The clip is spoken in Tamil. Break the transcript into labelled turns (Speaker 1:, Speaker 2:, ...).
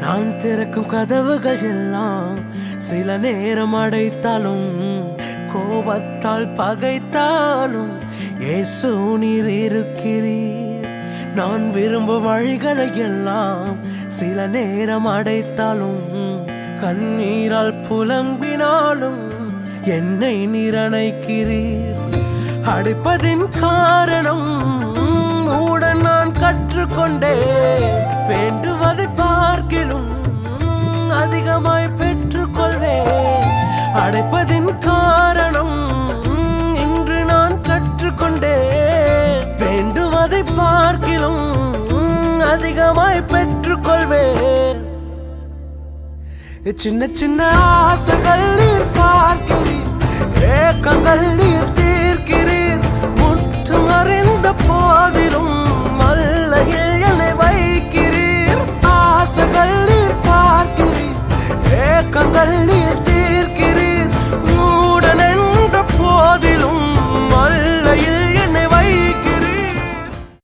Speaker 1: நான் திறக்கும் கதவுகள் எல்லாம் சில நேரம் அடைத்தாலும் கோபத்தால் பகைத்தாலும் இயேசு நீர் இருக்கிறீர். நான் விரும்பும் வழிகளை எல்லாம் சில நேரம் அடைத்தாலும் கண்ணீரால் புலம்பினாலும் என்னை நிரணைக்கிறீர். அடைப்பதின் காரணம் உடன் நான் கற்றுக்கொண்டே வேண்டுவதை பார்க்கிலும் அதிகமாய் பெற்றுக்கொள்வேன். அடைப்பதின் காரணம் இன்று நான் கற்றுக்கொண்டே வேண்டுவதை பார்க்கிலும் அதிகமாய் பெற்றுக்கொள்வேன். சின்ன சின்ன ஆசைகள் நீர் பார்க்கிறீர், ஏக்கங்கள் நீர் தீர்க்கிறீர். முற்றும் அறிந்த போதிலும் மல்லையில் என்னை வைக்கிறீர். ஆசைகள் நீர் பார்க்கிறீர், ஏக்கங்கள் நீர்